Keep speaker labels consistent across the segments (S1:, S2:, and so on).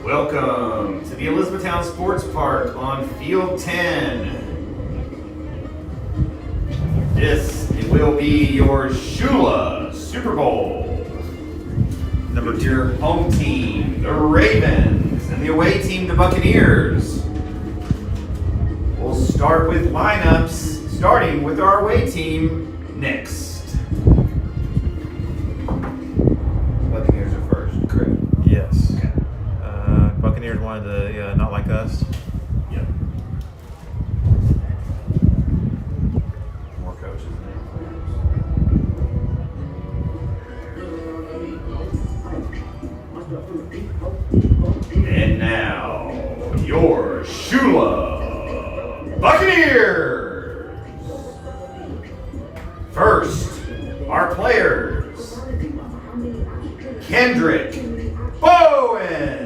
S1: Welcome to the Elizabethtown Sports Park on Field 10. This will be your Shula Super Bowl. With your home team, the Ravens, and the away team, the Buccaneers. We'll start with lineups, starting with our away team next. Buccaneers are first, correct?
S2: Yes. Okay. Buccaneers wanted to not like us.
S1: Yep. More coaches than players. And now, your Shula Buccaneers. First, our players. Kendrick Bowen.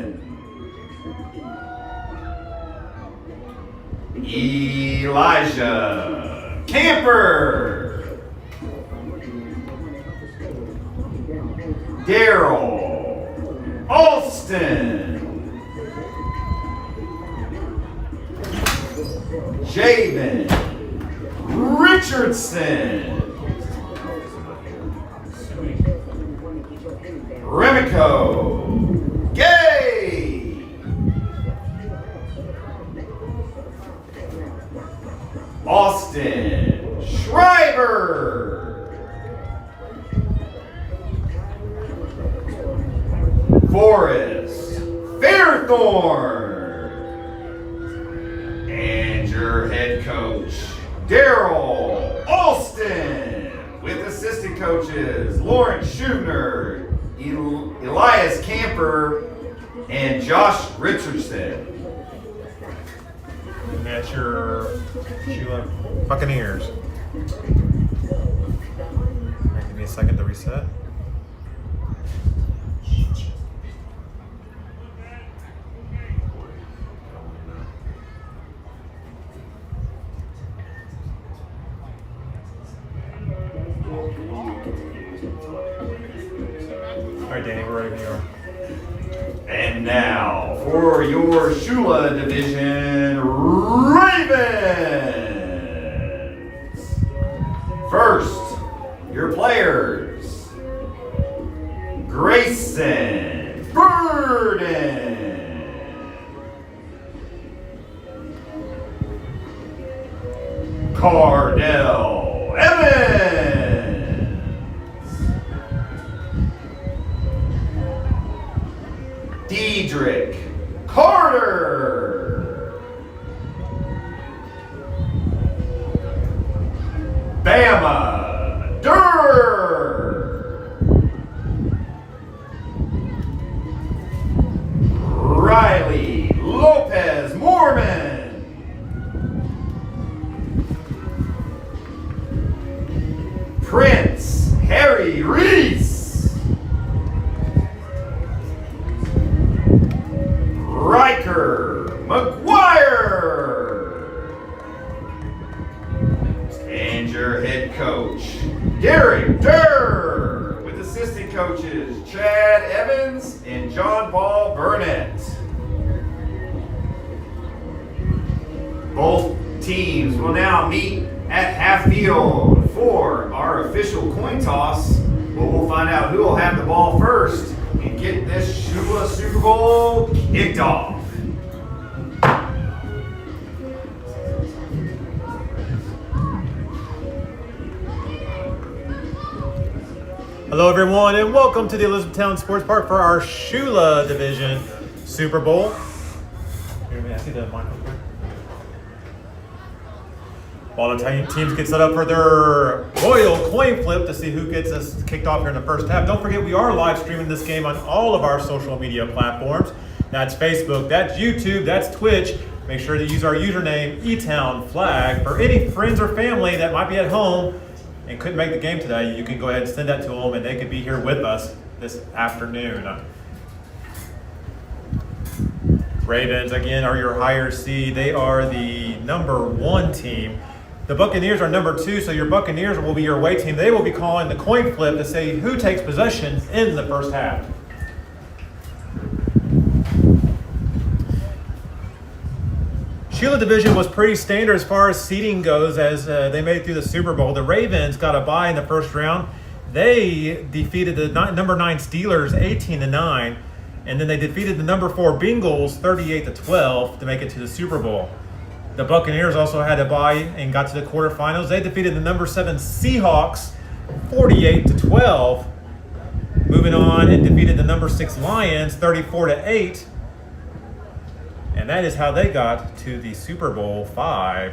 S1: Elijah Camper. Daryl Alston. Javen Richardson. Remico Gay. Austin Schreiber. Forrest Fairthorn. And your head coach, Daryl Alston, with assistant coaches, Lawrence Schubner, Elias Camper, and Josh Richardson.
S2: And that's your Shula Buccaneers. Give me a second to reset. All right, Danny, we're ready when you are.
S1: And now for your Shula Division Ravens. First, your players. Grayson Burden. Cardell Evans. Diedrich Carter. Bama Durr. Riley Lopez Mormon. Prince Harry Reese. Riker McGuire. And your head coach, Derek Durr, with assistant coaches, Chad Evans and John Paul Burnett. Both teams will now meet at half field for our official coin toss, where we'll find out who will have the ball first and get this Shula Super Bowl kicked off.
S2: Hello, everyone, and welcome to the Elizabethtown Sports Park for our Shula Division Super Bowl. Here, may I see the microphone? While the teams get set up for their royal coin flip to see who gets us kicked off here in the first half, don't forget we are live streaming this game on all of our social media platforms. That's Facebook, that's YouTube, that's Twitch. Make sure to use our username, eTownFlag. For any friends or family that might be at home and couldn't make the game today, you can go ahead and send that to them and they can be here with us this afternoon. Ravens, again, are your higher seed. They are the #1 team. The Buccaneers are #2, so your Buccaneers will be your away team. They will be calling the coin flip to see who takes possession in the first half. Shula division was pretty standard as far as seeding goes as they made it through the Super Bowl. The Ravens got a bye in the first round. They defeated the number 9 Steelers 18-9, and then they defeated the number 4 Bengals 38-12 to make it to the Super Bowl. The Buccaneers also had a bye and got to the quarterfinals. They defeated the number 7 Seahawks 48-12. Moving on and defeated the number 6 Lions 34-8. And that is how they got to the Super Bowl 5.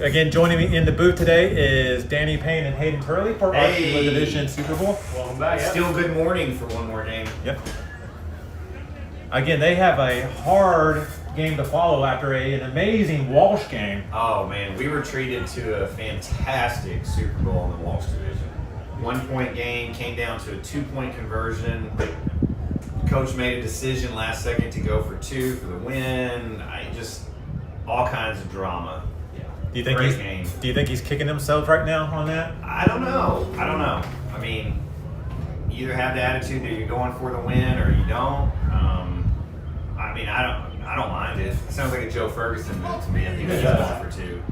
S2: Again, joining me in the booth today is Danny Payne and Hayden Turley for our Shula Division Super Bowl.
S1: Welcome back. Still good morning for one more game.
S2: Yep. Again, they have a hard game to follow after an amazing Walsh game.
S1: Oh man, we were treated to a fantastic Super Bowl in the Walsh division. 1-point game, came down to a 2-point conversion. Coach made a decision last second to go for 2 for the win. All kinds of drama.
S2: Do you think he's kicking himself right now on that?
S1: I don't know. I mean, you either have the attitude that you're going for the win or you don't. I don't mind it. It sounds like a Joe Ferguson move to me. I think he's going for 2.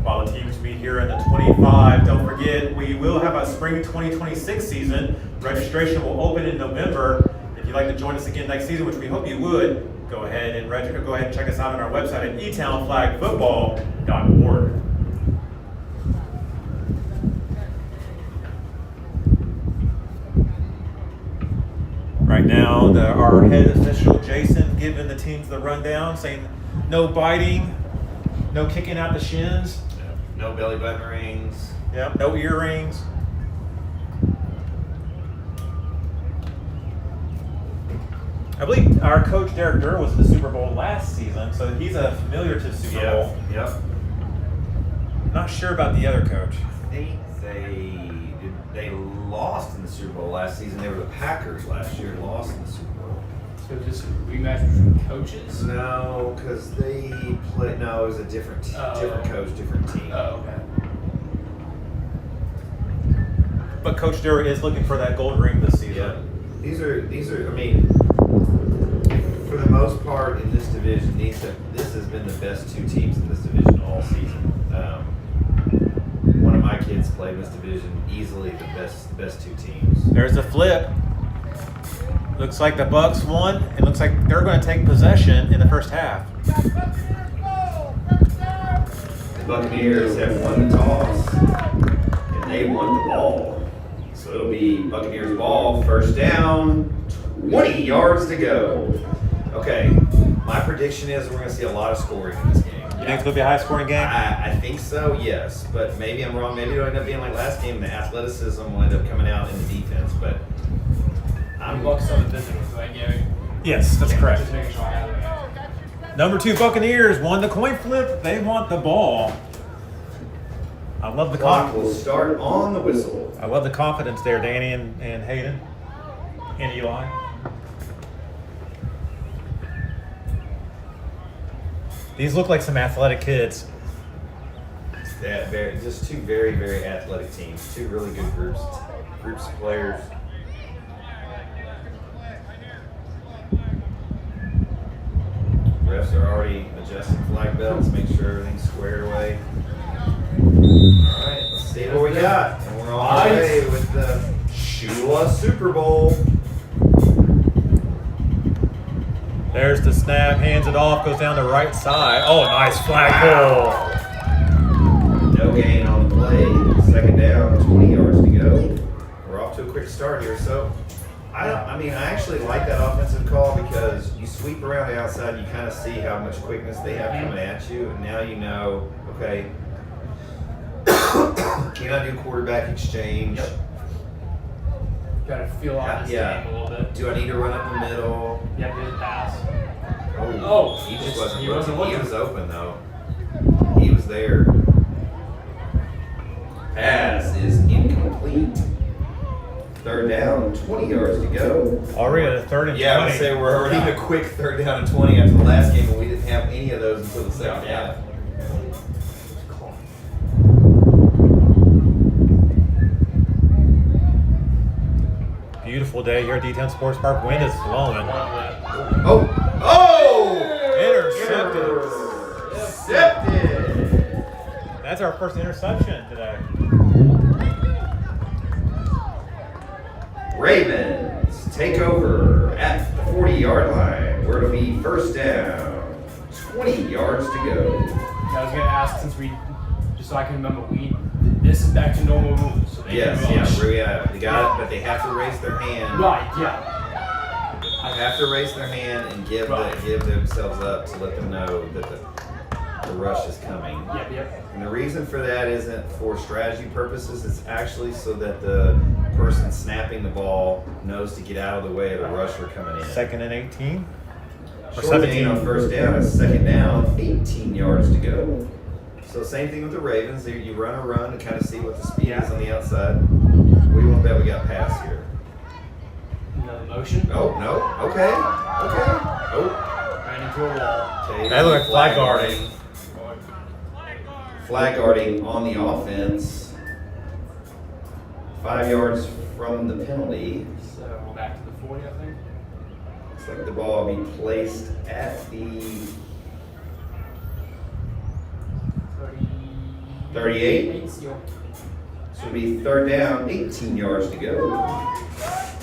S2: While the teams meet here in the 25, don't forget we will have a spring 2026 season. Registration will open in November. If you'd like to join us again next season, which we hope you would, go ahead and register. Go ahead and check us out on our website at etownflagfootball.org. Right now, our head official, Jason, giving the teams the rundown, saying no biting, no kicking out the shins.
S1: No belly button rings.
S2: Yep, no earrings. I believe our coach Derek Durr was in the Super Bowl last season, so he's familiar to the Super Bowl.
S1: Yep.
S2: Not sure about the other coach.
S1: I think they lost in the Super Bowl last season. They were the Packers last year, lost in the Super Bowl.
S3: So just a rematch between coaches?
S1: No, because they played. No, it was a different coach, different team.
S3: Oh, okay.
S2: But Coach Durr is looking for that gold ring this season.
S1: Yeah. These are. I mean, for the most part in this division, this has been the best 2 teams in this division all season. One of my kids played in this division, easily the best 2 teams.
S2: There's a flip. Looks like the Bucs won. It looks like they're going to take possession in the first half.
S1: The Buccaneers have won the toss, and they won the ball. So it'll be Buccaneers ball, first down, 20 yards to go. Okay, my prediction is we're going to see a lot of scoring in this game.
S2: You think it's going to be a high-scoring game?
S1: I think so, yes. But maybe I'm wrong. Maybe it'll end up being like last game. The athleticism will end up coming out in the defense. But
S3: I'm Bucks on the division, so
S2: Yes, that's correct.
S3: Just making sure I have it.
S2: Number 2 Buccaneers won the coin flip. They want the ball. I love the
S1: clock will start on the whistle.
S2: I love the confidence there, Danny and Hayden and Eli. These look like some athletic kids.
S1: Just 2 very, very athletic teams. 2 really good groups of players. Refs are already adjusting flag belts, make sure everything's squared away. All right, let's see what we got. And we're on our way with the Shula Super Bowl.
S2: There's the snap, hands it off, goes down the right side. Oh, nice flag pull.
S1: No gain on the play. Second down, 20 yards to go. We're off to a quick start here. So, I actually like that offensive call because you sweep around the outside, you kind of see how much quickness they have coming at you, and now you know, okay, can I do quarterback exchange?
S3: Yep. Got to feel out this game a little bit.
S1: Do I need to run up the middle?
S3: Yeah, good pass.
S1: Oh, he just wasn't
S3: he wasn't
S1: looking. He
S3: looking.
S1: was open though. He was there. Pass is incomplete. Third down, 20 yards to go.
S2: Already at a 3rd and 20.
S1: Yeah, I would say we're already a quick 3rd down and 20 after the last game, and we didn't have any of those until the second half.
S2: beautiful day here at D-Town Sports Park. Wind is blowing.
S1: Oh!
S2: Intercepted. That's our first interception today.
S1: Ravens take over at the 40-yard line, where it'll be first down, 20 yards to go.
S3: I was gonna ask, since just so I can remember, this is back to normal rules. So they
S1: Yes,
S3: can rush.
S1: they got it, but they have to raise their hand.
S3: Right, yeah.
S1: They have to raise their hand and give themselves up to let them know that the rush is coming.
S3: Yep.
S1: And the reason for that isn't for strategy purposes. It's actually so that the person snapping the ball knows to get out of the way of the rusher coming in.
S2: 2nd and 18? Or
S1: Short
S2: 17
S1: gain on first down. It's second down, 18 yards to go. So same thing with the Ravens. You run a run to kind of see what the speed is on the outside. We won't bet we got pass here.
S3: Another motion.
S1: Oh, no. Okay. Oh.
S3: Ran into a wall.
S1: Okay.
S2: That looked like flag guarding.
S1: Flag guarding on the offense. 5 yards from the penalty.
S3: So we're back to the 40, I think.
S1: Looks like the ball will be placed at the 38. So it'll be third down, 18 yards to go.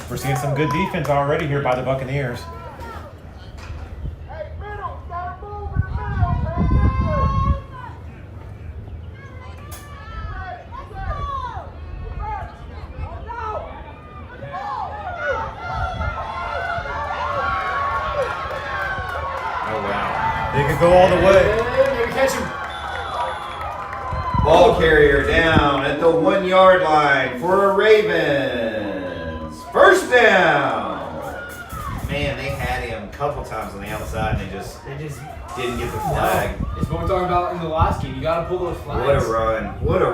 S2: We're seeing some good defense already here by the Buccaneers. They could go all the way.
S3: Maybe catch him.
S1: Ball carrier down at the 1 yard line for Ravens. First down. Man, they had him a couple times on the outside and they just didn't get the flag.
S3: It's what we're talking about in the last game. You got to pull those flags.
S1: What a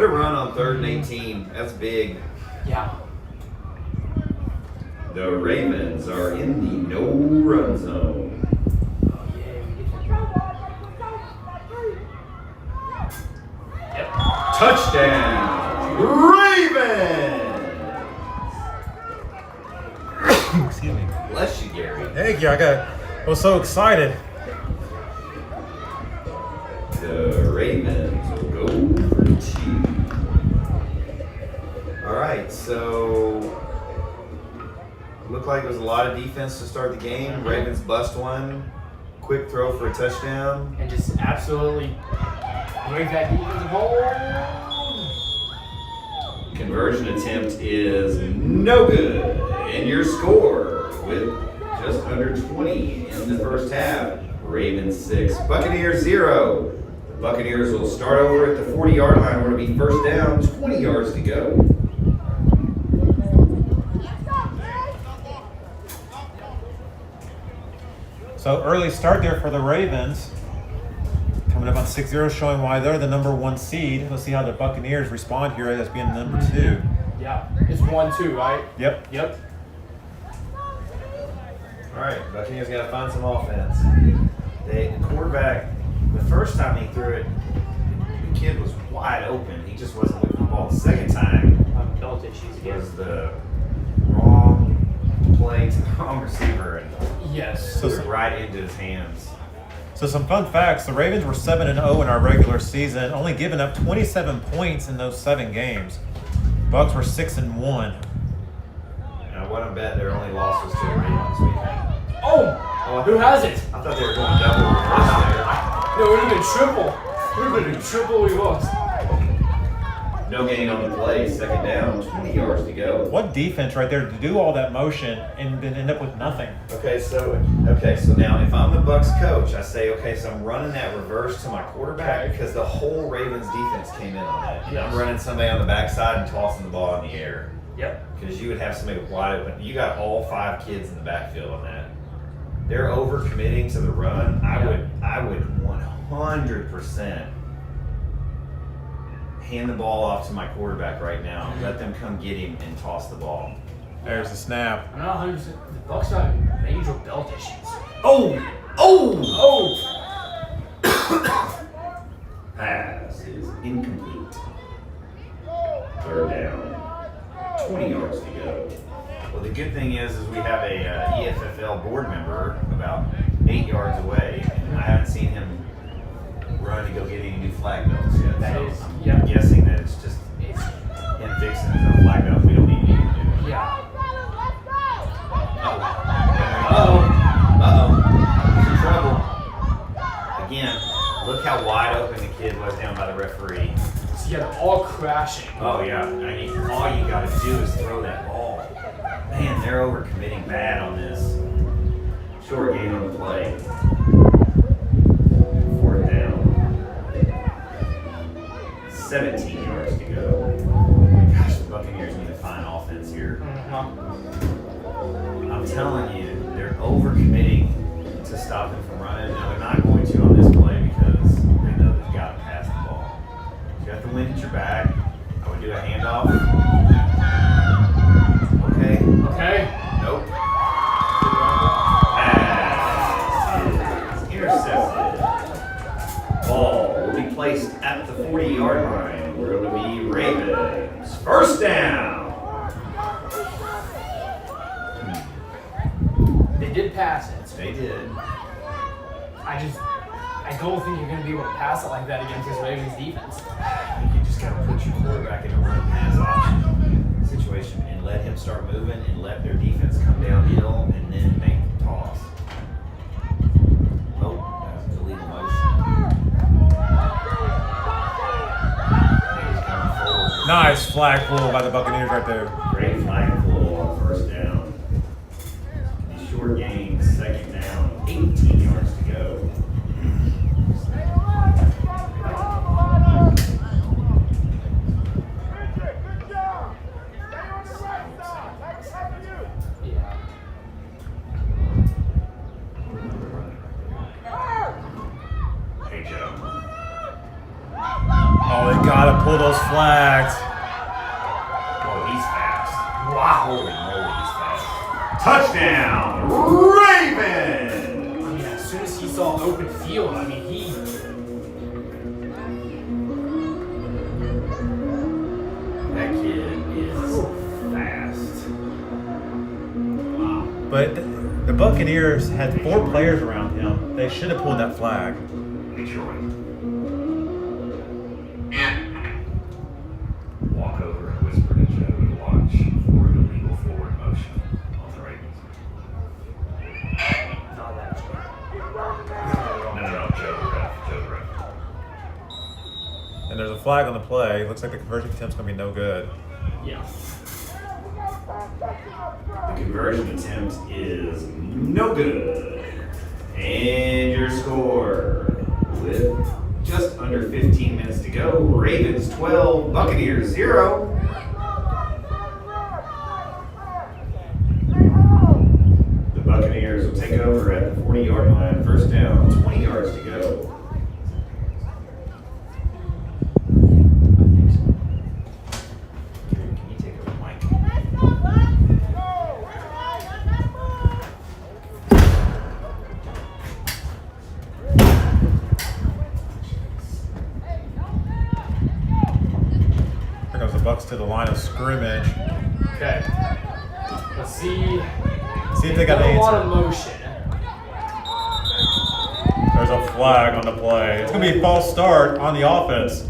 S1: run on 3rd and 18. That's big.
S3: Yeah.
S1: The Ravens are in the no-run zone. Touchdown, Ravens!
S2: Excuse me.
S1: Bless you, Gary.
S2: Thank you. I was so excited.
S1: The Ravens will go for 2. All right, so looked like it was a lot of defense to start the game. Ravens bust one. Quick throw for a touchdown.
S3: And just absolutely break that defensive hold.
S1: Conversion attempt is no good. And your score with just under 20 in the first half. Ravens 6, Buccaneers 0. The Buccaneers will start over at the 40-yard line where it'll be first down, 20 yards to go.
S2: So early start there for the Ravens. Coming up on 6-0, showing why they're the number 1 seed. Let's see how the Buccaneers respond here as being the number 2.
S3: Yeah, it's 1-2, right?
S2: Yep.
S1: All right, Buccaneers got to find some offense. The quarterback, the first time he threw it, the kid was wide open. He just wasn't looking for the ball. The second time,
S3: Belt issues again.
S1: was the wrong play to the wrong receiver and
S3: Yes.
S1: threw it right into his hands.
S2: So some fun facts. The Ravens were 7-0 in our regular season, only giving up 27 points in those 7 games. Bucs were 6-1.
S1: I want to bet their only loss was to the Ravens. What do you think?
S3: Oh! Who has it?
S1: I thought they were going double reverse there.
S3: No, it would have been triple. It would have been triple we lost.
S1: No gain on the play. Second down, 20 yards to go.
S2: What defense right there to do all that motion and then end up with nothing?
S1: Okay, so now if I'm the Bucs coach, I say, okay, so I'm running that reverse to my quarterback because the whole Ravens defense came in on that. And I'm running somebody on the backside and tossing the ball in the air.
S3: Yep.
S1: Because you would have somebody wide open. You got all 5 kids in the backfield on that. They're over committing to the run. I would 100% hand the ball off to my quarterback right now. Let them come get him and toss the ball.
S2: There's the snap.
S3: I'm not 100%. The Bucs got major belt issues.
S1: Oh! Pass is incomplete. Third down. 20 yards to go. Well, the good thing is we have a EFFL board member about 8 yards away, and I haven't seen him run to go get any new flag belts yet.
S3: That
S1: So
S3: is-
S1: I'm
S3: yeah.
S1: guessing that it's just him fixing his own flag belts. We don't need him to do it.
S3: Yeah.
S1: Uh-oh. He's in trouble. Again, look how wide open the kid was down by the referee.
S3: So yeah, they're all crashing.
S1: Oh, yeah. I mean, all you got to do is throw that ball. Man, they're overcommitting bad on this. Short gain on the play. 4th down. 17 yards to go. Gosh, the Buccaneers need to find offense here. I'm telling you, they're overcommitting to stop them from running. Now, they're not going to on this play because they know they've got to pass the ball. You got the wind at your back. I would do a handoff. Okay.
S3: Okay.
S1: Nope. Pass is intercepted. Ball will be placed at the 40-yard line, where it will be Ravens. 1st down.
S3: They did pass it.
S1: They did.
S3: I don't think you're going to be able to pass it like that against this Ravens defense.
S1: I think you just got to put your quarterback in a run pass option situation and let him start moving and let their defense come downhill and then make the toss. Oh, that was illegal motion. He's coming forward.
S2: Nice flag pull by the Buccaneers right there.
S1: Great flag pull on 1st down. Short gain, 2nd down, 18 yards to go.
S3: Yeah.
S1: Hey, Joe.
S2: Oh, they gotta pull those flags.
S1: Oh, he's fast. Wow. Holy moly, he's fast. Touchdown, Ravens!
S3: I mean, as soon as he saw open field, I mean,
S1: That kid is fast. Wow.
S2: But the Buccaneers had 4 players around him. They should have pulled that flag.
S1: Hey, Troy. Walk over and whisper to Joe to watch for an illegal forward motion on the Ravens.
S3: not that.
S1: No, Joe the ref.
S2: And there's a flag on the play. Looks like the conversion attempt's gonna be no good.
S3: Yeah.
S1: The conversion attempt is no good. And your score, with just under 15 minutes to go, Ravens 12, Buccaneers 0. The Buccaneers will take over at the 40-yard line. 1st down, 20 yards to go. Can you take over, Mike?
S2: Here comes the Bucks to the line of scrimmage.
S3: Okay. Let's see.
S2: See if they got
S3: a
S2: an
S3: lot
S2: answer.
S3: of motion.
S2: There's a flag on the play. It's gonna be a false start on the offense.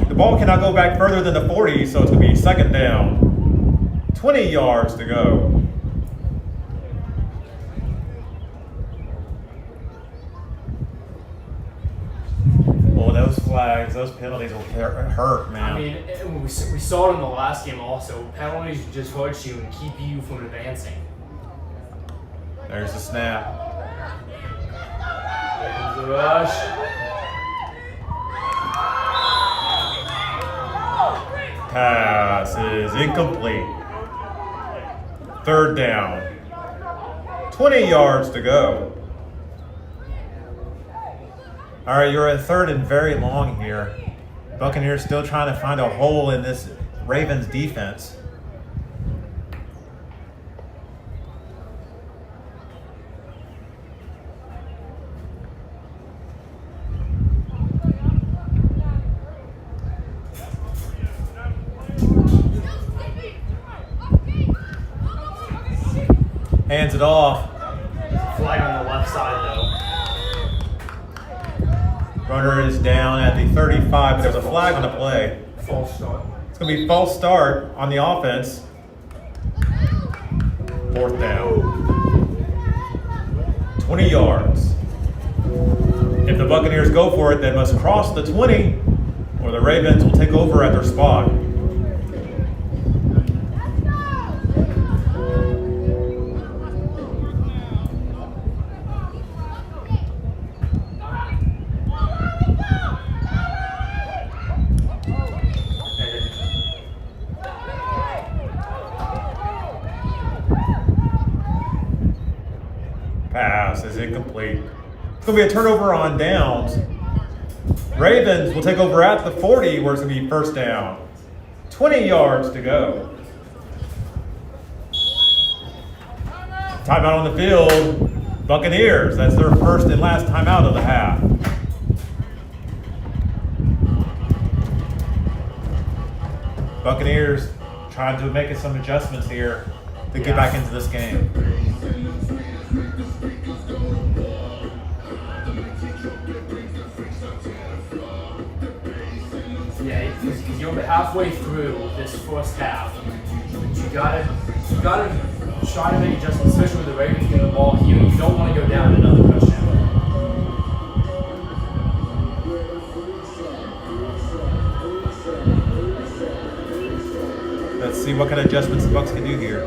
S2: The ball cannot go back further than the 40, so it's gonna be 2nd down. 20 yards to go. Oh, those flags, those penalties will hurt, man.
S3: I mean, we saw it in the last game also. Penalties just hurt you and keep you from advancing.
S2: There's the snap.
S3: Here comes the rush.
S2: Pass is incomplete. 3rd down. 20 yards to go. All right, you're at 3rd and very long here. Buccaneers still trying to find a hole in this Ravens defense. it off.
S3: Flag on the left side, though.
S2: Runner is down at the 35, but there's a flag on the play.
S3: False start.
S2: It's going to be false start on the offense. 4th down. 20 yards. If the Buccaneers go for it, they must cross the 20, or the Ravens will take over at their spot. Pass is incomplete. It's going to be a turnover on downs. Ravens will take over at the 40, where it's going to be 1st down. 20 yards to go. Timeout on the field. Buccaneers. That's their first and last timeout of the half. Buccaneers trying to make some adjustments here to get back into this game.
S3: Yeah, because you're halfway through this first half. You gotta try to make adjustments, especially with the Ravens getting the ball here. You don't want to go down another touchdown.
S2: Let's see what kind of adjustments the Bucs can do here.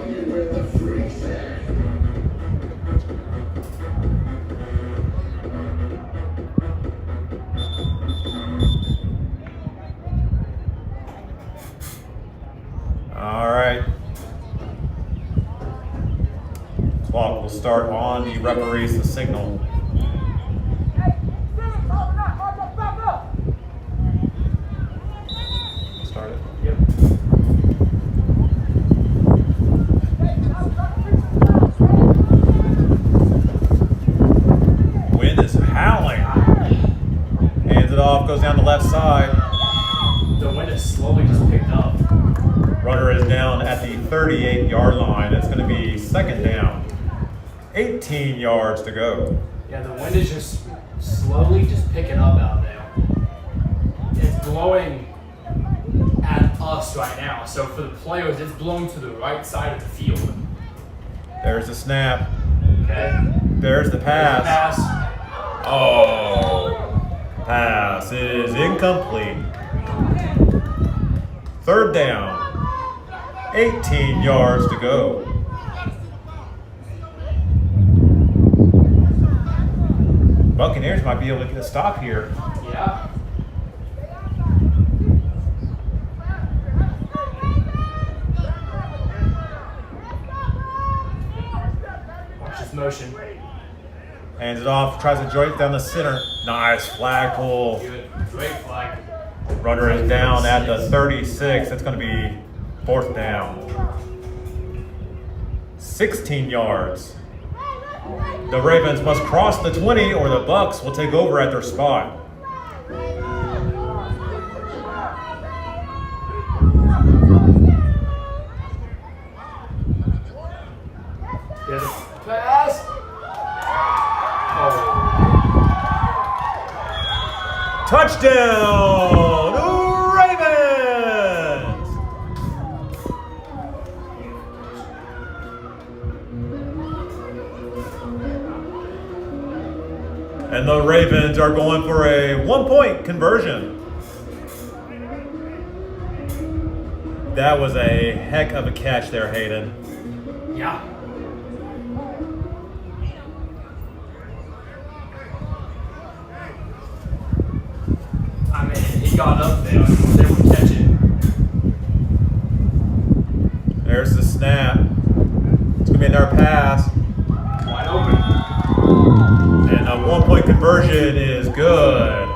S2: All right. Clock will start on the referees to signal. Start it.
S3: Yep.
S2: Wind is howling. Hands it off, goes down the left side.
S3: The wind is slowly just picked up.
S2: Runner is down at the 38-yard line. It's going to be 2nd down. 18 yards to go.
S3: Yeah, the wind is just slowly just picking up out there. It's blowing at us right now. So for the players, it's blowing to the right side of the field.
S2: There's the snap.
S3: Okay.
S2: There's the pass.
S3: Pass.
S2: Oh. Pass is incomplete. 3rd down. 18 yards to go. Buccaneers might be able to get a stop here.
S3: Yeah. Watch this motion.
S2: Hands it off, tries to joint down the center. Nice flag pull.
S3: Good. Great flag.
S2: Runner is down at the 36. That's going to be 4th down. 16 yards. The Ravens must cross the 20 or the Bucs will take over at their spot.
S3: There's a pass. Oh.
S2: Touchdown, Ravens! And the Ravens are going for a 1-point conversion. That was a heck of a catch there, Hayden.
S3: Yeah. I mean, he got up there. He was able to catch it.
S2: There's the snap. It's going to be another pass.
S3: Wide open.
S2: And a 1-point conversion is good.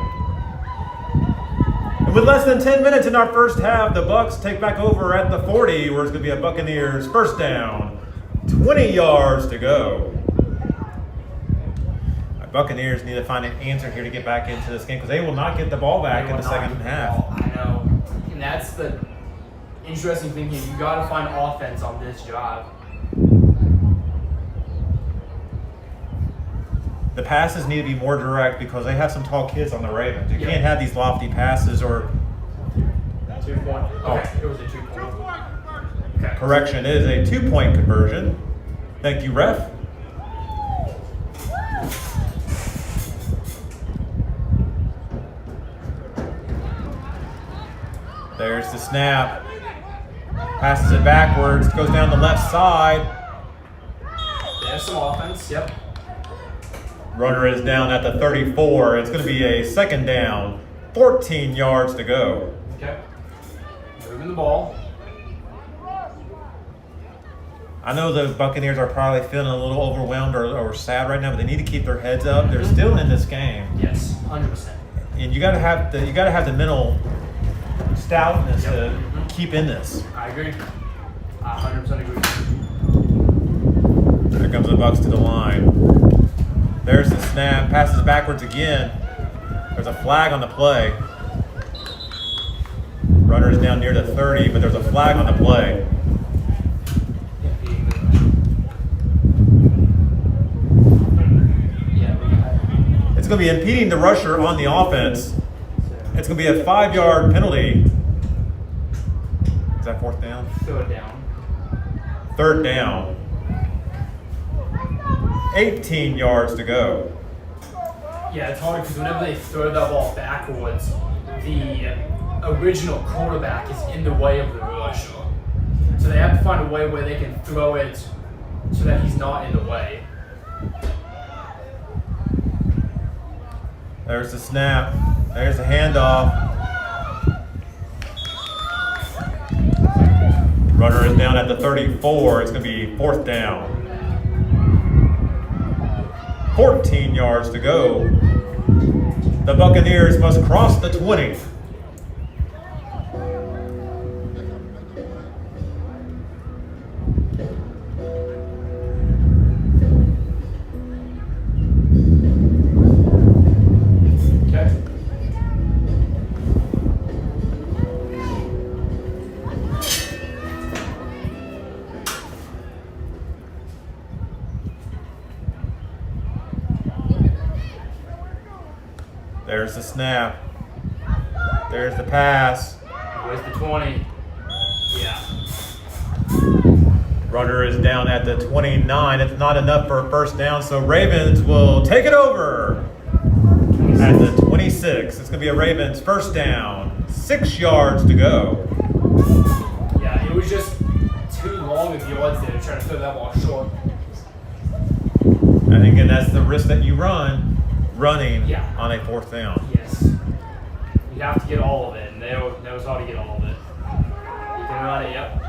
S2: And with less than 10 minutes in our first half, the Bucs take back over at the 40, where it's going to be a Buccaneers 1st down. 20 yards to go. Our Buccaneers need to find an answer here to get back into this game because they will not get the ball back in the second half.
S3: I know. And that's the interesting thing here. You got to find offense on this drive.
S2: The passes need to be more direct because they have some tall kids on the Ravens. You
S3: Yeah.
S2: can't have these lofty passes or
S3: 2 point. Okay, it was a 2 point. Okay.
S2: correction. It is a 2-point conversion. Thank you, ref. There's the snap. Passes it backwards. Goes down the left side.
S3: They have some offense. Yep.
S2: Runner is down at the 34. It's going to be a second down. 14 yards to go.
S3: Okay. Moving the ball.
S2: I know the Buccaneers are probably feeling a little overwhelmed or sad right now, but they need to keep their heads up. They're still in this game,
S3: Yes, 100%.
S2: and you got to have the mental stoutness
S3: Yep.
S2: to keep in this.
S3: I agree. I 100% agree.
S2: Here comes the Bucs to the line. There's the snap. Passes backwards again. There's a flag on the play. Runner is down near the 30, but there's a flag on the play. It's going to be impeding the rusher on the offense. It's going to be a 5-yard penalty. Is that fourth down?
S3: Third down.
S2: Third down. 18 yards to go.
S3: Yeah, it's hard because whenever they throw that ball backwards, the original quarterback is in the way of the rusher. So they have to find a way where they can throw it so that he's not in the way.
S2: There's the snap. There's the handoff. Runner is down at the 34. It's going to be fourth down. 14 yards to go. The Buccaneers must cross the 20.
S3: Okay.
S2: There's the snap. There's the pass.
S3: Where's the 20? Yeah.
S2: Runner is down at the 29. It's not enough for a first down, so Ravens will take it over at the 26. It's going to be a Ravens first down. 6 yards to go.
S3: Yeah, it was just too long of yards there to try to throw that ball short.
S2: And again, that's the risk that you run running
S3: Yeah.
S2: on a fourth down.
S3: Yes. You have to get all of it, and they knows how to get all of it. You can run it, yep.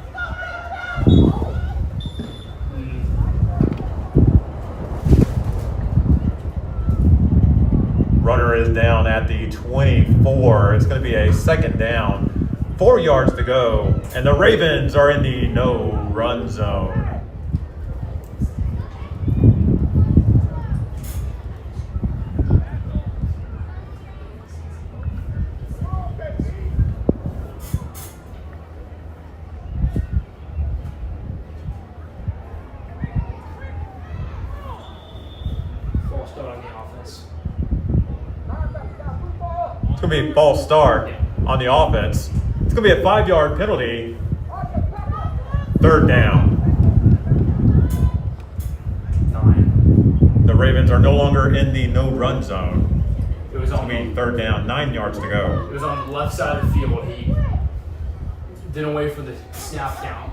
S2: Runner is down at the 24. It's going to be a second down. 4 yards to go. And the Ravens are in the no-run zone.
S3: False start on the offense.
S2: It's going to be a false start on the offense. It's going to be a 5-yard penalty. Third down.
S3: 9.
S2: The Ravens are no longer in the no-run zone.
S3: It was
S2: It's
S3: on
S2: going to be
S3: the,
S2: third down. 9 yards to go.
S3: it was on the left side of the field. He didn't wait for the snap count.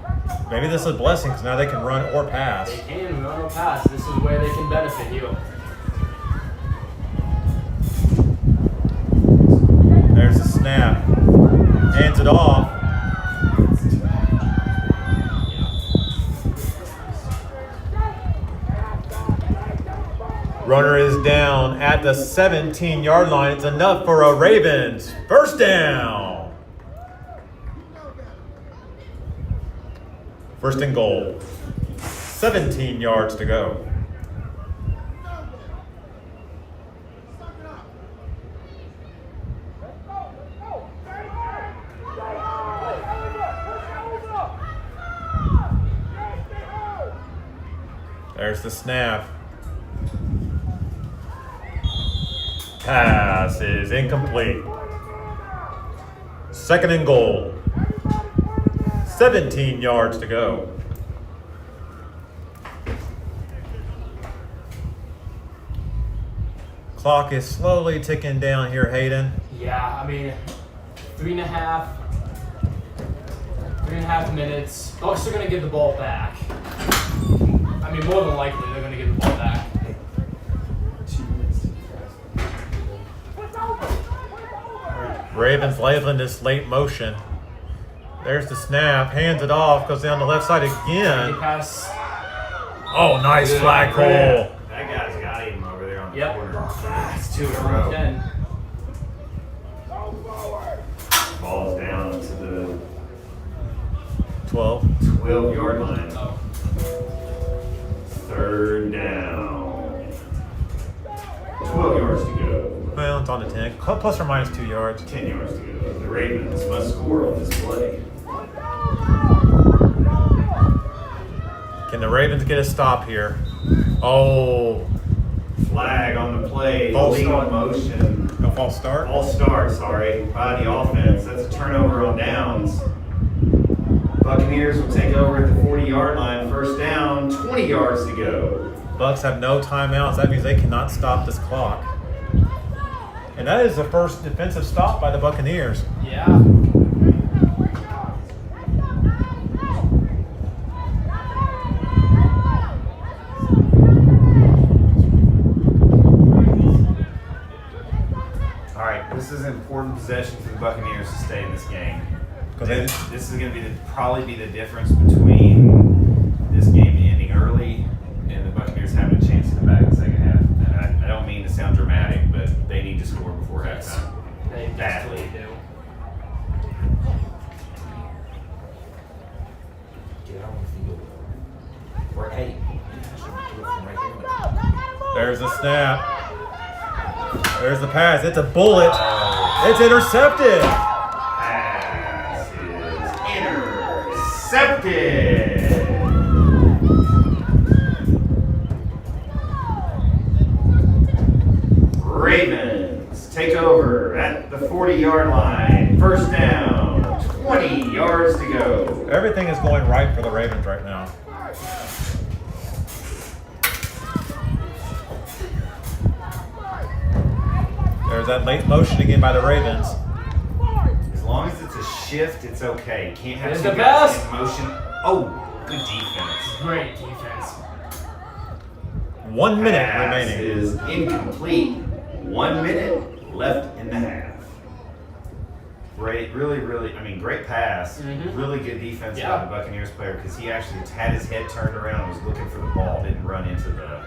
S2: Maybe this is a blessing because now they can run or pass.
S3: They can run or pass. This is where they can benefit you.
S2: There's the snap. Hands it off. Runner is down at the 17-yard line. It's enough for a Ravens first down. First and goal. 17 yards to go. There's the snap. Pass is incomplete. Second and goal. 17 yards to go. Clock is slowly ticking down here, Hayden.
S3: Yeah, I mean, 3.5 minutes. Bucks are going to get the ball back. I mean, more than likely, they're going to get the ball back.
S2: Ravens labeling this late motion. There's the snap. Hands it off. Goes down the left side again.
S3: Pass.
S2: Oh, nice flag pole.
S1: That guy's got him over there on the
S3: Yep.
S1: corner.
S3: It's 2 in a row. 10.
S1: Ball's down to the
S2: 12.
S1: 12-yard line.
S3: Oh.
S1: Third down. 12 yards to go.
S2: Well, it's on the 10. Plus or minus 2 yards.
S1: 10 yards to go. The Ravens must score on this play.
S2: Can the Ravens get a stop here? Oh,
S1: Flag on the play.
S2: False
S1: Illegal
S2: start.
S1: motion.
S2: a false start.
S1: False start, sorry, by the offense. That's a turnover on downs. Buccaneers will take over at the 40-yard line. First down, 20 yards to go.
S2: Bucks have no timeouts. That means they cannot stop this clock. And that is the first defensive stop by the Buccaneers.
S3: Yeah.
S1: All right, this is an important possession for the Buccaneers to stay in this game. This is going to probably be the difference between this game ending early and the Buccaneers having a chance to come back in the second half. And I don't mean to sound dramatic, but they need to score before halftime.
S3: They
S1: Badly.
S3: definitely do.
S4: Get on the field. Or hey,
S2: There's the snap. There's the pass. It's a bullet. It's intercepted.
S1: Pass is intercepted. Ravens take over at the 40-yard line. First down, 20 yards to go.
S2: Everything is going right for the Ravens right now. There's that late motion again by the Ravens.
S1: As long as it's a shift, it's okay. You can't have
S3: It's
S1: two
S3: the
S1: guys
S3: best.
S1: in motion. Oh, good defense.
S3: Great defense.
S2: 1 minute
S1: Pass
S2: remaining.
S1: is incomplete. 1 minute left in the half. Great, great pass.
S3: Mhm.
S1: Really good defense
S3: Yeah.
S1: by the Buccaneers player because he actually had his head turned around and was looking for the ball. Didn't run into the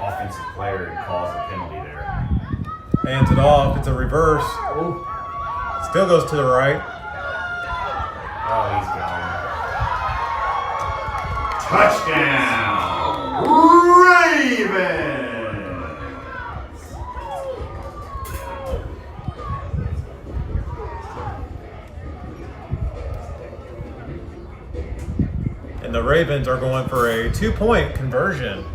S1: offensive player and cause a penalty there.
S2: Hands it off. It's a reverse.
S3: Oh.
S2: Still goes to the right.
S1: Oh, he's gone. Touchdown, Ravens!
S2: And the Ravens are going for a 2-point conversion.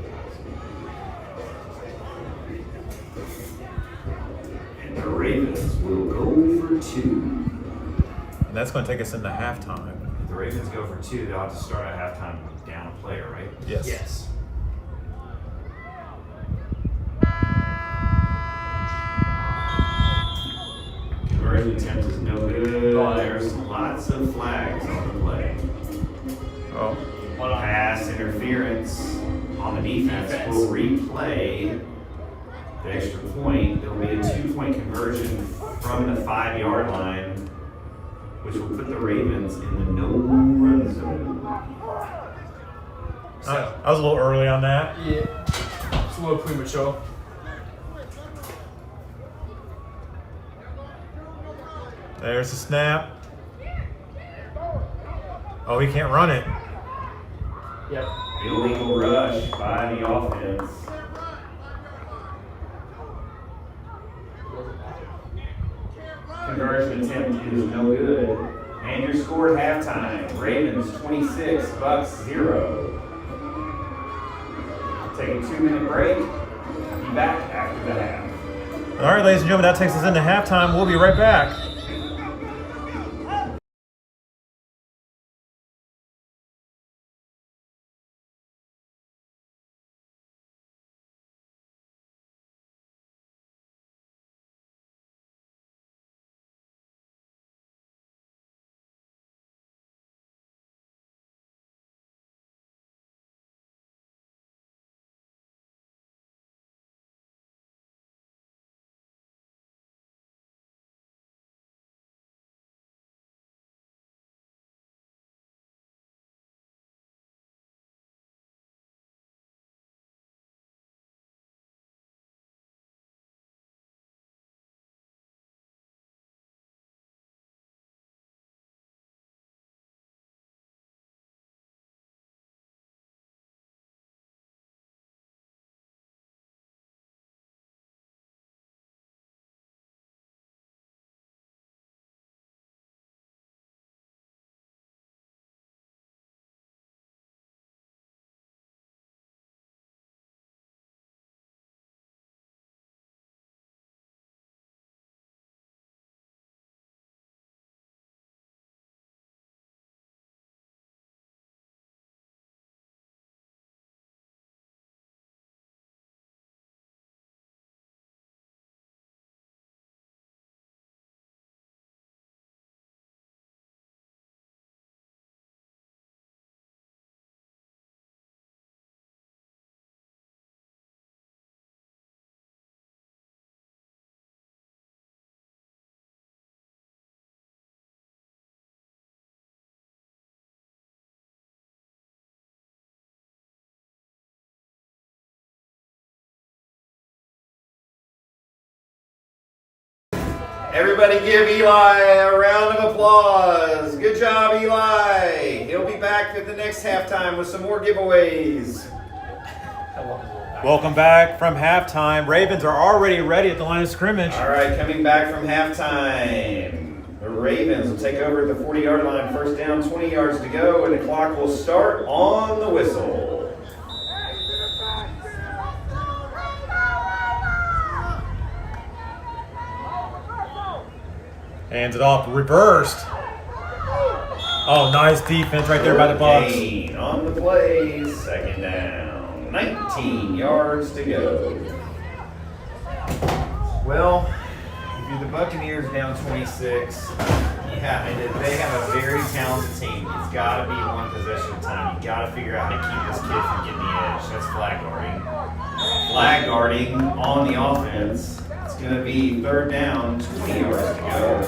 S1: And the Ravens will go for 2.
S2: And that's going to take us into halftime.
S1: If the Ravens go for 2, they'll have to start at halftime down a player, right?
S2: Yes.
S3: Yes.
S1: Conversion attempt is no good. There's lots of flags on the play.
S2: Oh.
S3: Hold on.
S1: Pass interference on the defense will replay the extra point. There will be a 2-point conversion from the 5-yard line, which will put the Ravens in the no-run zone.
S2: I was a little early on that.
S3: Yeah. It's a little premature.
S2: There's the snap. Oh, he can't run it.
S3: Yep.
S1: Illegal rush by the offense. Conversion attempt is no good. And your score at halftime. Ravens 26, Bucks 0. Take a 2-minute break. Be back after the half.
S2: All right, ladies and gentlemen, that takes us into halftime. We'll be right back.
S1: Everybody give Eli a round of applause. Good job, Eli. He'll be back at the next halftime with some more giveaways.
S2: Welcome back from halftime. Ravens are already ready at the line of scrimmage.
S1: All right, coming back from halftime. The Ravens will take over at the 40-yard line. First down, 20 yards to go, and the clock will start on the whistle.
S2: Hands it off, reversed. Oh, nice defense right there by the Bucs.
S1: Gain on the play, second down. 19 yards to go. Well, if you're the Buccaneers down 26, yeah, they have a very talented team. It's got to be one possession time. You got to figure out how to keep this kid from getting the edge. That's flag guarding. Flag guarding on the offense. It's going to be third down, 20 yards to go.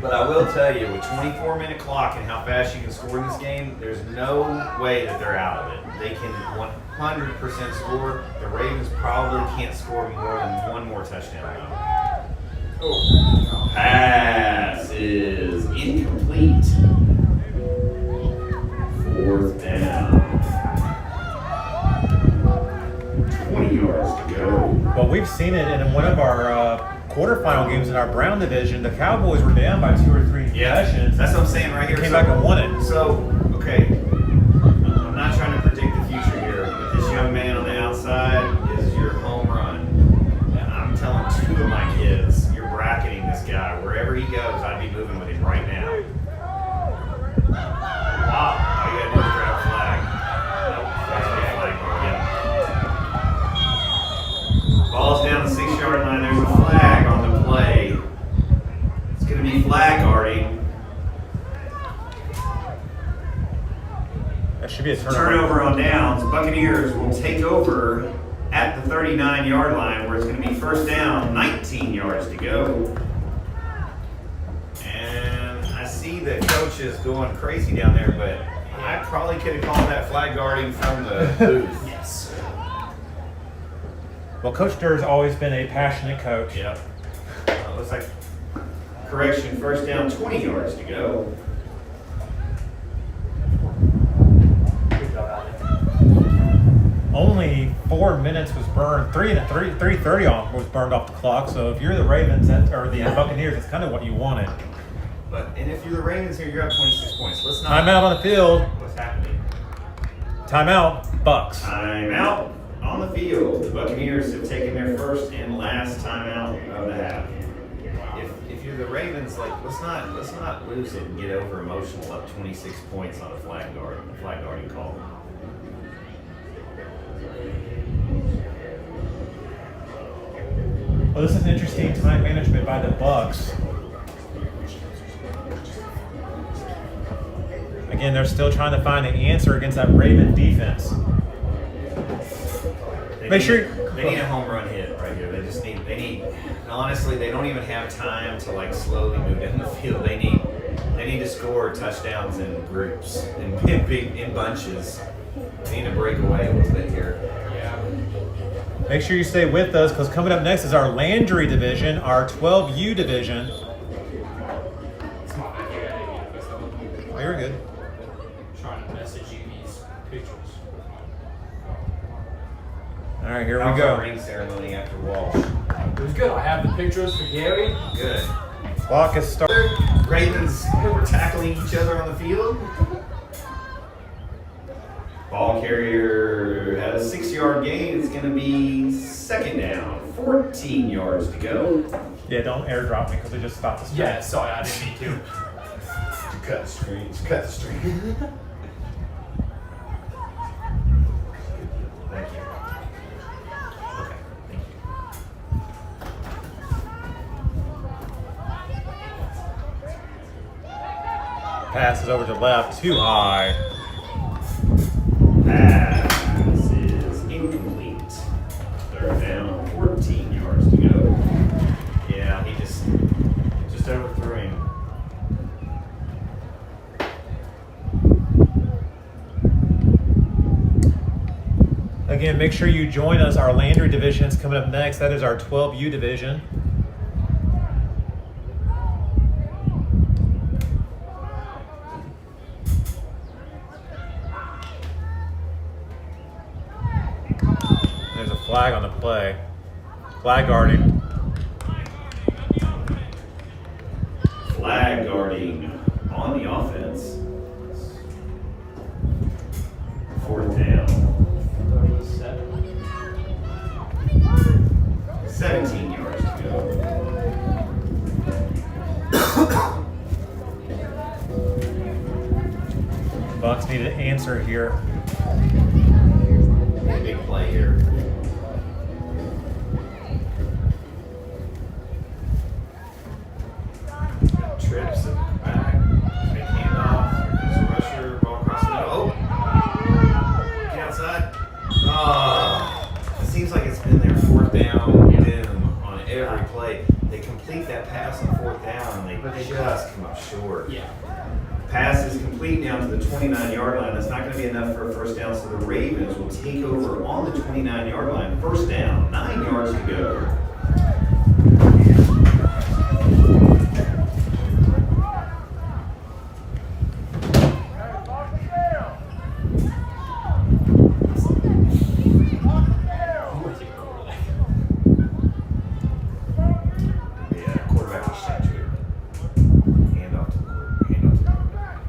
S1: But I will tell you, with 24-minute clock and how fast you can score in this game, there's no way that they're out of it. They can 100% score. The Ravens probably can't score more than one more touchdown. Oh. Pass is incomplete. Fourth down. 20 yards to go.
S2: Well, we've seen it in one of our quarterfinal games in our Brown division. The Cowboys were down by 2 or 3 possessions.
S1: That's what I'm saying right here.
S2: Came back and won it.
S1: So, okay, I'm not trying to predict the future here, but this young man on the outside is your home run. And I'm telling 2 of my kids, you're bracketing this guy. Wherever he goes, I'd be moving with him right now. Wow, all you gotta do is grab a flag. Nope, that's a flag. Yeah. Ball's down the 6-yard line. There's a flag on the play. It's going to be flag guarding.
S2: That should be a
S1: Turnover on downs. Buccaneers will take over at the 39-yard line, where it's going to be first down, 19 yards to go. And I see the coach is going crazy down there, but I probably could have called that flag guarding from the booth. Yes.
S2: Well, Coach Durr's always been a passionate coach.
S1: Yep. Looks like correction, first down, 20 yards to go.
S2: Only 4 minutes was burned. 3:30 off was burned off the clock. So if you're the Ravens or the Buccaneers, that's kind of what you wanted.
S1: And if you're the Ravens here, you're up 26 points. Let's not.
S2: Timeout on the field.
S1: What's happening?
S2: Timeout, Bucks.
S1: Timeout on the field. The Buccaneers have taken their first and last timeout of the half. If you're the Ravens, like let's not lose it and get over emotional up 26 points on a flag guarding call.
S2: Well, this is interesting time management by the Bucks. Again, they're still trying to find the answer against that Raven defense.
S1: They
S2: Make
S1: need-
S2: sure
S1: They need a home run hit right here. They need honestly, they don't even have time to like slowly move down the field. They need to score touchdowns in groups, in bunches. They need to break away a little bit here.
S3: Yeah.
S2: Make sure you stay with us because coming up next is our Landry division, our 12U division.
S3: It's not bad.
S2: Oh, you're good.
S3: Trying to message you these pictures.
S2: All right, here
S1: How
S2: we
S1: was
S2: go.
S1: our ring ceremony after Walsh?
S3: It was good. I have the pictures for Gary.
S1: Good.
S2: Clock is started.
S1: Ravens were tackling each other on the field. Ball carrier had a 6-yard gain. It's going to be second down. 14 yards to go.
S2: Yeah, don't airdrop me because it just stopped the stream.
S3: Yeah, sorry, I didn't mean to.
S1: Cut the stream. Cut the stream. Thank you. Okay, thank you.
S2: Pass is over to left, too high.
S1: Pass is incomplete. Third down, 14 yards to go. Yeah, he just overthrew him.
S2: Again, make sure you join us. Our Landry division is coming up next. That is our 12U division. There's a flag on the play. Flag guarding.
S1: Flag guarding on the offense. Fourth down. 17 yards to go.
S2: Bucks need an answer here.
S1: Big play here. Trips at the back. Big handoff. There's a rusher. Ball across the middle. Oh! Get outside. Oh! It seems like it's been their fourth down boom on every play. They complete that pass on fourth down and they just come up short.
S3: Yeah.
S1: Pass is complete down to the 29-yard line. That's not going to be enough for a first down, so the Ravens will take over on the 29-yard line. First down, 9 yards to go. Yeah, quarterback is sent to it. Hand off to the quarterback. Hand off to the quarterback.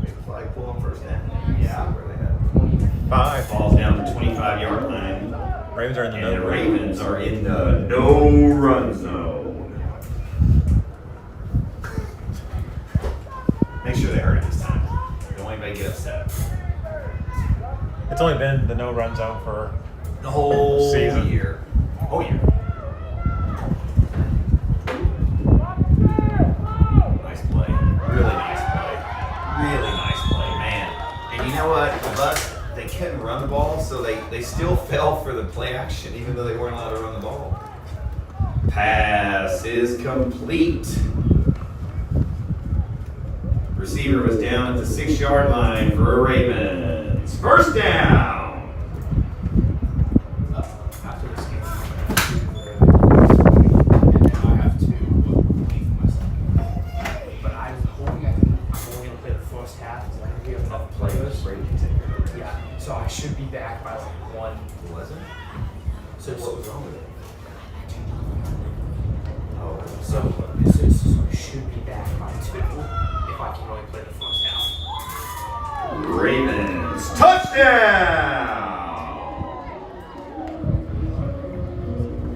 S1: Big flag pull on first down.
S3: Yeah.
S1: See where they have it.
S2: 5.
S1: Ball's down the 25-yard line.
S2: Ravens are in the
S1: And the
S2: middle.
S1: Ravens are in the no-run zone. Make sure they heard it this time. Don't anybody get upset.
S2: It's only been the no-run zone for
S1: The whole
S2: Season.
S1: year. Whole year. Nice play. Really nice play. Really nice play, man. And you know what? The Bucks, they couldn't run the ball, so they still fell for the play action, even though they weren't allowed to run the ball. Pass is complete. Receiver was down at the 6-yard line for a Ravens. First down.
S3: After this game, and now I have to leave myself. But I was hoping I'm only going to play the first half because I can get enough players. Yeah, so I should be back by like 1.
S1: Was it?
S3: So
S1: What was wrong with it? Oh,
S3: So this should be back by 2 if I can really play the first half.
S1: Ravens touchdown!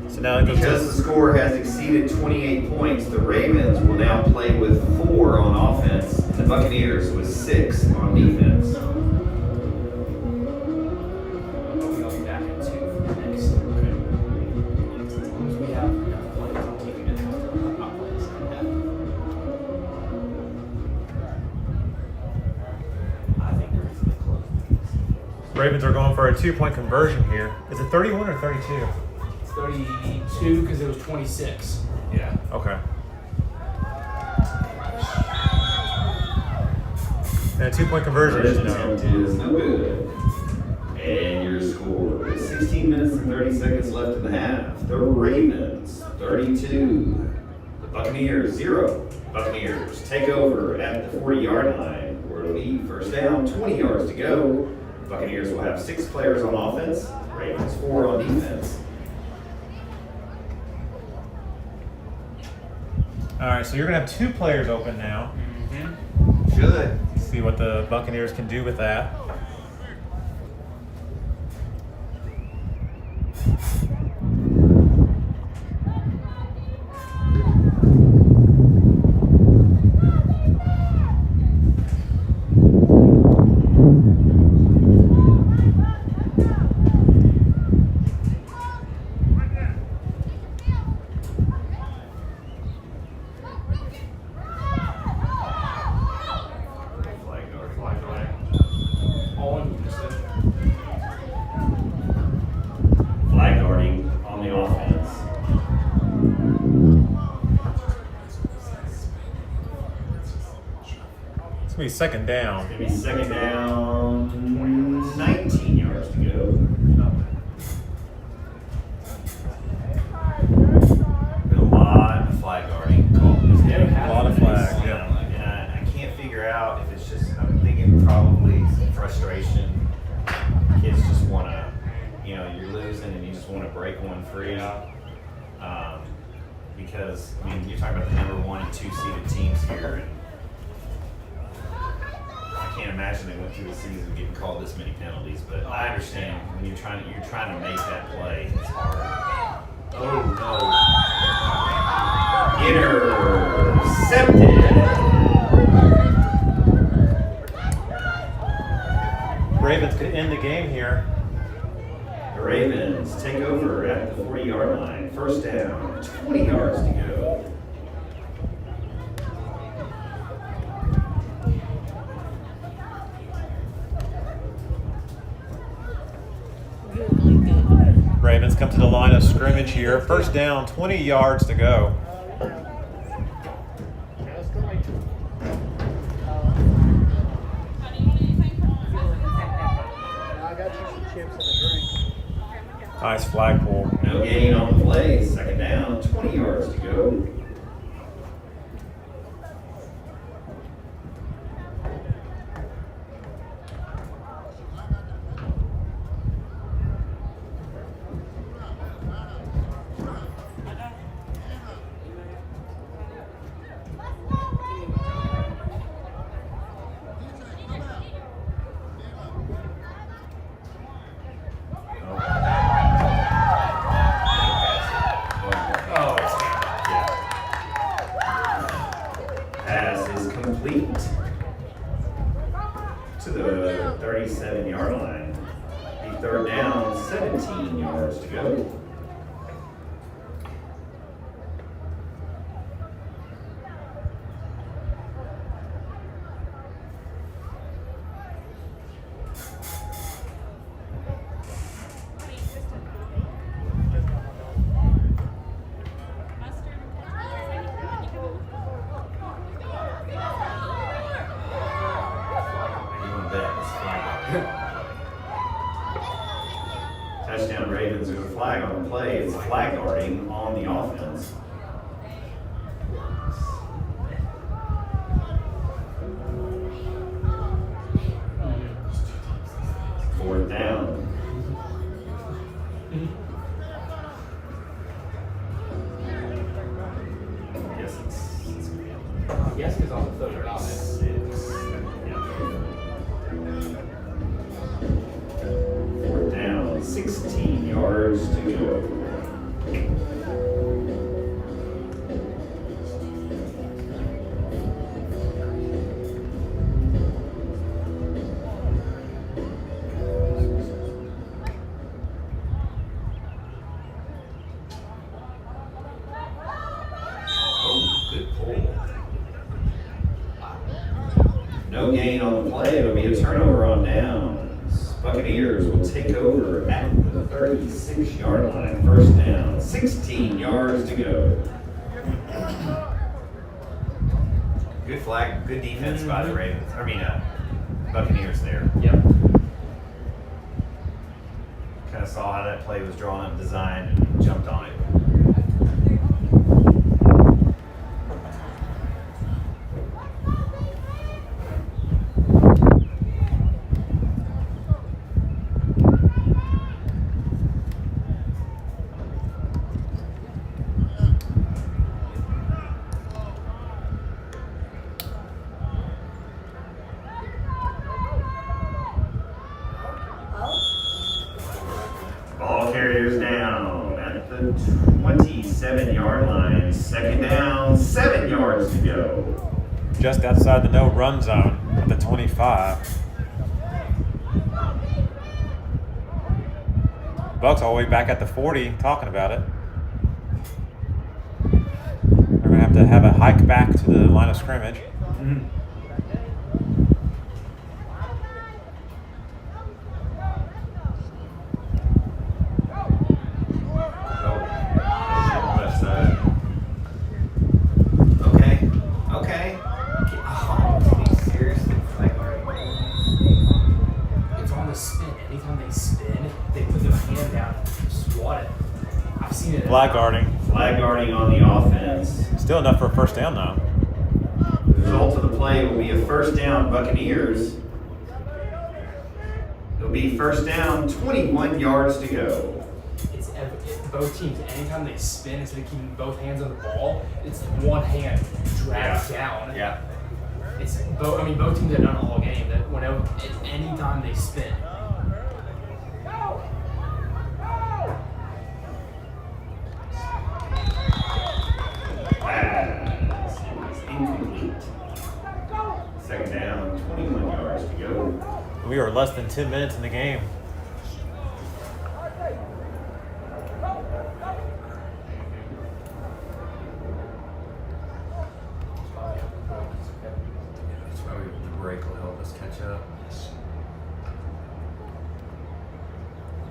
S2: So now it goes
S1: Because the score has exceeded 28 points, the Ravens will now play with 4 on offense, and the Buccaneers with 6 on defense.
S3: We'll be back at 2 for the next. As long as we have enough players, I'll keep it in. Not playing the second half.
S4: I think we're really close.
S2: Ravens are going for a 2-point conversion here. Is it 31 or 32?
S3: 32 because it was 26.
S1: Yeah.
S2: Okay. And a 2-point conversion is
S1: First
S2: no.
S1: attempt is no good. And your score, 16 minutes and 30 seconds left in the half. The Ravens, 32. The Buccaneers, 0. Buccaneers take over at the 40-yard line, where it'll be first down, 20 yards to go. Buccaneers will have 6 players on offense, Ravens 4 on defense.
S2: All right, so you're going to have 2 players open now.
S1: Should.
S2: See what the Buccaneers can do with that.
S1: Flag guarding on the offense.
S2: It's going to be second down.
S1: It's going to be second down, 19 yards to go. Been a lot of flag guarding called.
S2: A lot of flags, yeah.
S1: And I can't figure out if it's just, I'm thinking probably some frustration. Kids just want to, you're losing and you just want to break one free. Because, you're talking about the number 1 and 2 seeded teams here. And I can't imagine they went through the season getting called this many penalties, but I understand when you're trying to make that play, it's hard. Oh no. Intercepted.
S2: Ravens could end the game here.
S1: The Ravens take over at the 40-yard line. First down, 20 yards to go.
S2: Ravens come to the line of scrimmage here. First down, 20 yards to go. Nice flagpole.
S1: No gain on the play. Second down, 20 yards to go. Pass is complete to the 37-yard line. The third down, 17 yards to go. Touchdown Ravens. There's a flag on the play. It's flag guarding on the offense. Fourth down. to go. Oh, good pull. No gain on the play. It'll be a turnover on downs. Buccaneers will take over at the 36-yard line. First down, 16 yards to go. Good flag, good defense by the Ravens. Buccaneers there.
S3: Yep.
S1: Kind of saw how that play was drawn up, designed, and jumped on it. Ball carriers down at the 27-yard line. Second down, 7 yards to go.
S2: Just outside the no run zone at the 25. Bucks all the way back at the 40 talking about it. They're going to have a hike back to the line of scrimmage.
S1: Mm-hmm. Okay. Oh, seriously?
S3: It's on the spin. Anytime they spin, they put their hand down and swat it. I've seen it.
S2: Flag guarding.
S1: Flag guarding on the offense.
S2: Still enough for a first down though.
S1: The result of the play will be a first down, Buccaneers. It'll be first down, 21 yards to go.
S3: Both teams, anytime they spin, instead of keeping both hands on the ball, it's one hand dragged down.
S1: Yeah.
S3: Both teams have done it all game. That whenever, anytime they spin.
S1: Pass is incomplete. Second down, 21 yards to go.
S2: We are less than 10 minutes in the game.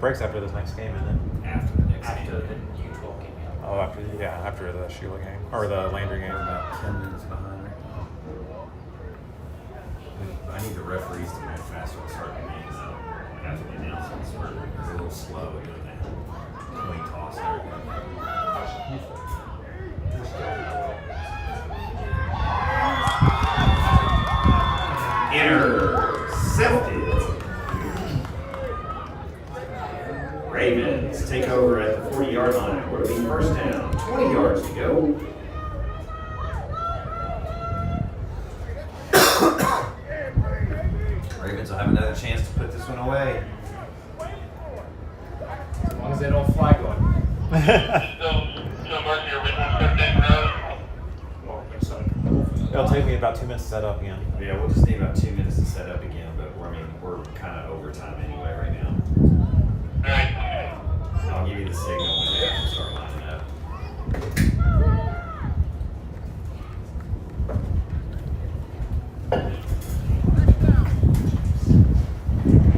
S2: Breaks after this next game, isn't it?
S1: After the next
S3: After
S1: game.
S3: the U12 game.
S2: Oh, after the Shula game or the Landry game.
S1: About 10 minutes behind right now. I need the referees to move faster to start the game, so after the announcements, we're a little slow doing that. Coin toss and everything. Intercepted. Ravens take over at the 40-yard line. We're being first down, 20 yards to go. Ravens will have another chance to put this one away.
S3: As long as they don't flag one.
S2: It'll take me about 2 minutes to set up again.
S1: Yeah, we'll just need about 2 minutes to set up again, but we're kind of overtime anyway right now. I'll give you the signal when they have to start lining up.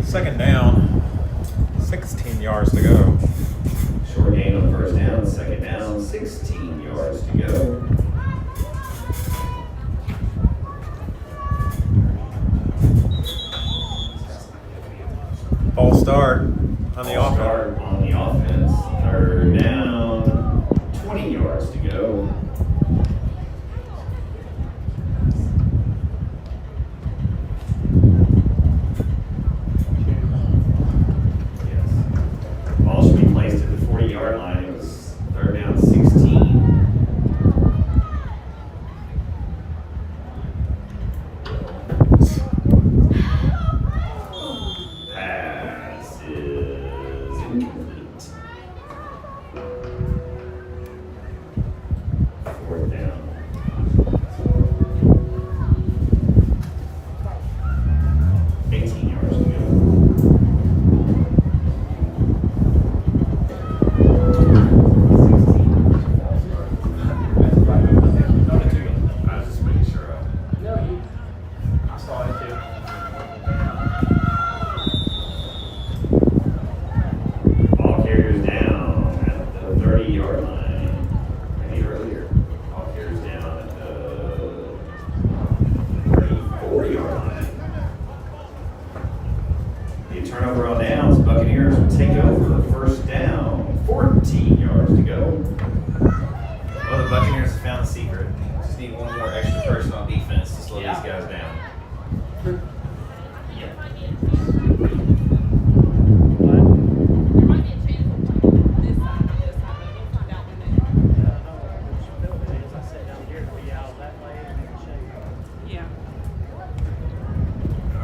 S2: Second down, 16 yards to go.
S1: Short gain on the first down, second down, 16 yards to go.
S2: False start on the offense.
S1: Start on the offense. Third down, 20 yards to go. Yes. Ball should be placed at the 40-yard line. It was third down, 16. Pass is incomplete. Buccaneers will take over. First down, 14 yards to go.
S5: Well, the Buccaneers have found the secret. Just need one more extra person on defense to slow these guys down.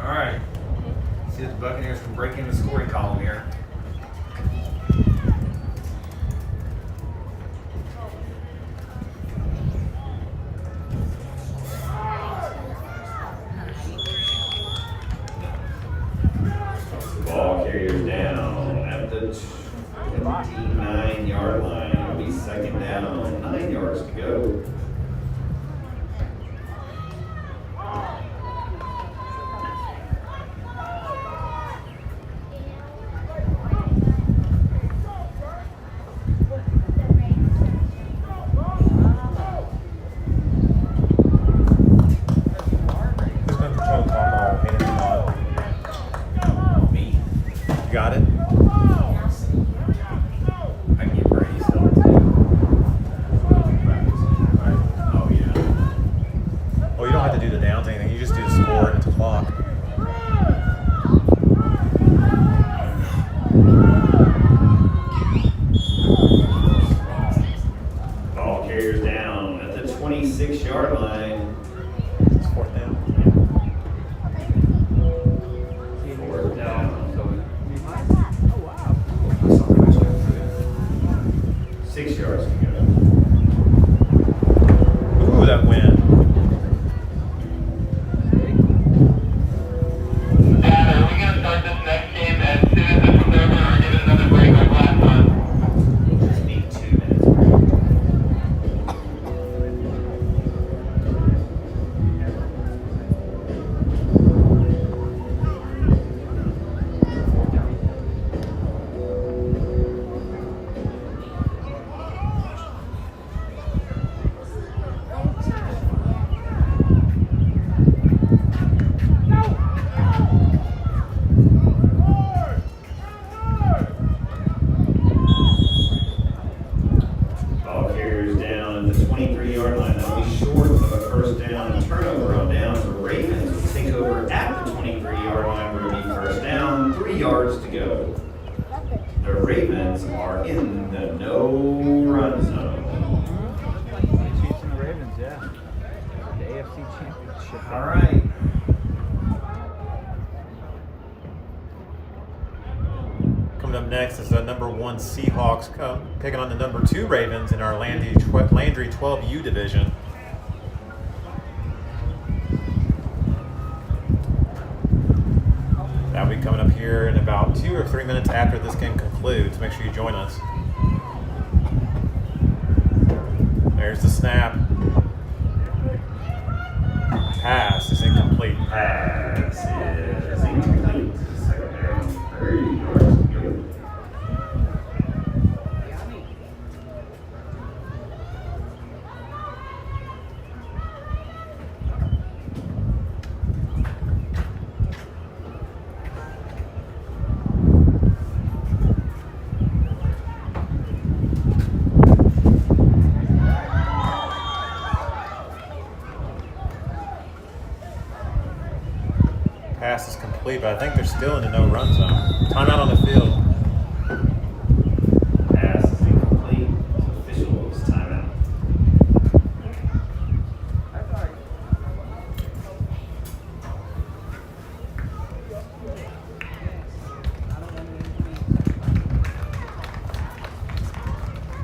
S5: All right. See if the Buccaneers can break into the scoring column here.
S1: Ball carriers down at the 29-yard line. It'll be second down, 9 yards to go.
S2: Who's going to control the clock? Oh, Hayden Vaughn.
S5: Me.
S2: You got it?
S5: I can get Brady still too. Oh yeah.
S2: Well, you don't have to do the downs or anything. You just do the score and the clock.
S1: Ball carriers down at the 26-yard line.
S2: It's fourth down.
S1: Fourth down. 6 yards to go.
S2: Ooh, that win.
S1: Just need 2 minutes. Ball carriers down at the 23-yard line. That'll be short of a first down and turnover on downs. The Ravens will take over at the 23-yard line where it'll be first down, 3 yards to go. The Ravens are in the no-run zone.
S6: Chiefs and the Ravens, yeah. The AFC Championship.
S1: All right.
S2: Coming up next is the number 1 Seahawks taking on the number 2 Ravens in our Landry 12U division. That'll be coming up here in about 2 or 3 minutes after this game concludes. Make sure you join us. There's the snap. Pass is incomplete.
S1: Pass is incomplete. Second down, 30 yards to go.
S2: Pass is complete, but I think they're still in the no-run zone. Timeout on the field.
S1: Pass is incomplete. Officials timeout.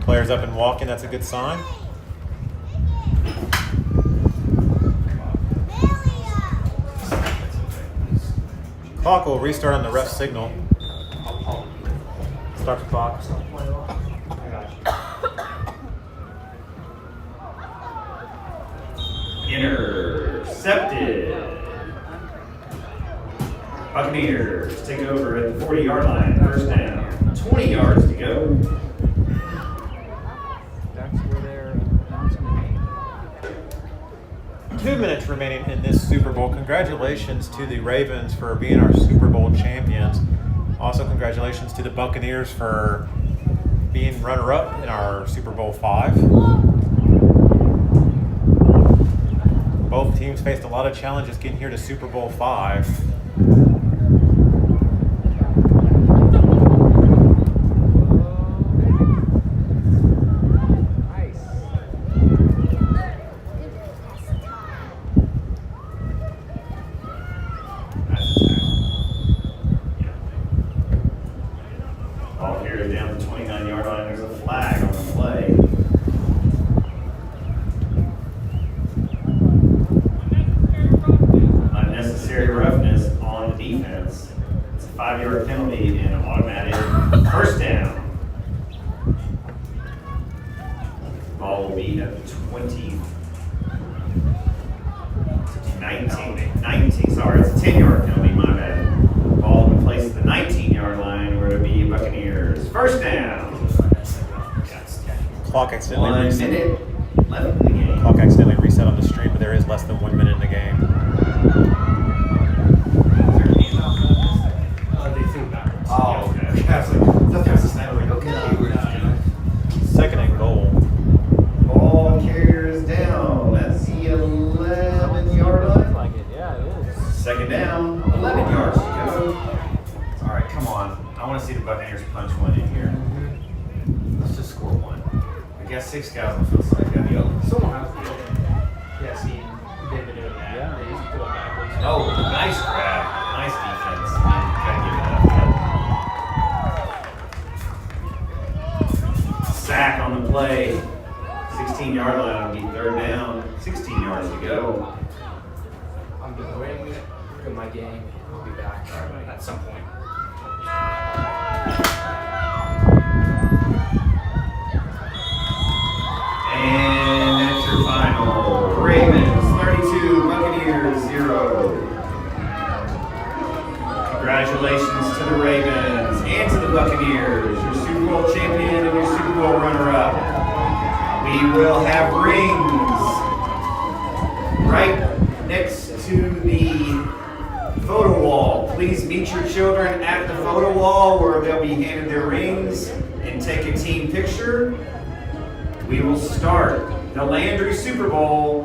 S2: Players up and walking, that's a good sign. Clock will restart on the ref signal. Start the clock.
S1: Intercepted. Buccaneers take over at the 40-yard line. First down. 20 yards to go.
S6: That's where they're announcing the game.
S2: 2 minutes remaining in this Super Bowl. Congratulations to the Ravens for being our Super Bowl champions. Also, congratulations to the Buccaneers for being runner-up in our Super Bowl V. Both teams faced a lot of challenges getting here to Super Bowl V.
S5: Ball carried down the 29-yard line. There's a flag on the play. Unnecessary roughness on the defense. It's a 5-yard penalty and an automatic first down. Ball will be at the 19, sorry, it's a 10-yard penalty, my bad. Ball will be placed at the 19-yard line where it'll be Buccaneers. First down.
S2: Clock accidentally
S5: 1
S2: reset.
S5: minute left in the game.
S2: Clock accidentally reset on the stream, but there is less than 1 minute in the game.
S3: They threw it backwards.
S5: Oh, okay. I was like, that was a snap. Like, okay, we're just gonna.
S2: Second and goal.
S5: Ball carriers down. That's the 11-yard line.
S6: Like it, yeah, it is.
S5: Second down, 11 yards to go. All right, come on. I want to see the Buccaneers punch one in here. Let's just score one. We got 6 guys on the field, so they got the open.
S3: Someone has the open. Yeah, see, they've been doing that.
S6: Yeah.
S3: They used to throw it backwards.
S5: Oh, nice grab. Nice defense. Gotta give that up. Sack on the play. 16-yard line will be third down. 16 yards to go.
S3: I'm just waiting. Look at my game. I'll be back at some point.
S5: And that's your final. Ravens 32, Buccaneers 0. Congratulations to the Ravens and to the Buccaneers, your Super Bowl champion and your Super Bowl runner-up. We will have rings right next to the photo wall. Please meet your children at the photo wall where they'll be handed their rings and take a team picture. We will start the Landry Super Bowl.